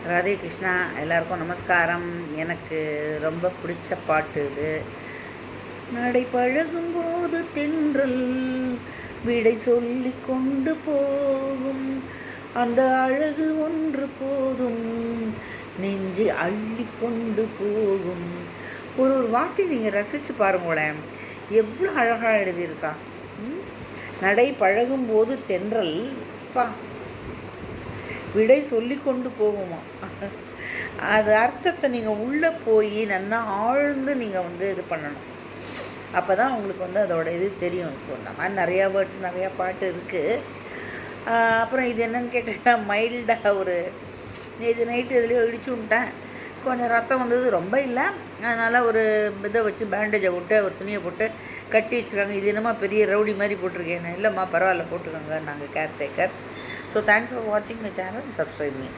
ராதே கிருஷ்ணா. எல்லாருக்கும் நமஸ்காரம். எனக்கு ரொம்ப பிடிச்ச பாட்டு இது. நடை பழகும்போது தென்றல் விடை சொல்லி கொண்டு போகும், அந்த அழகு ஒன்று போதும் நெஞ்சு அள்ளி கொண்டு போகும். ஒரு ஒரு வார்த்தையை நீங்கள் ரசித்து பாருங்களேன், எவ்வளோ அழகாக எழுதியிருக்கா. நடை பழகும்போது தென்றல் பா விடை சொல்லி கொண்டு போகுமா. அது அர்த்தத்தை நீங்கள் உள்ளே போய் நல்லா ஆழ்ந்து நீங்கள் இது பண்ணணும். அப்போ தான் உங்களுக்கு அதோட இது தெரியும். ஸோ இந்த மாதிரி நிறையா வேர்ட்ஸ் நிறையா பாட்டு இருக்குது. அப்புறம் இது என்னன்னு கேட்டீங்கன்னா, மைல்டாக ஒரு நேற்று நைட்டு இதுலேயோ இடிச்சு விட்டேன். கொஞ்சம் ரத்தம் வந்தது, ரொம்ப இல்லை. அதனால் ஒரு இதை வச்சு பேண்டேஜை விட்டு ஒரு துணியை போட்டு கட்டி வச்சுருக்காங்க. இது என்னமா பெரிய ரவுடி மாதிரி போட்டிருக்கேன். இல்லைம்மா பரவாயில்ல, போட்டுக்கோங்க, நாங்கள் caretaker. So thanks for வாட்சிங் மை சேனல். Subscribe me.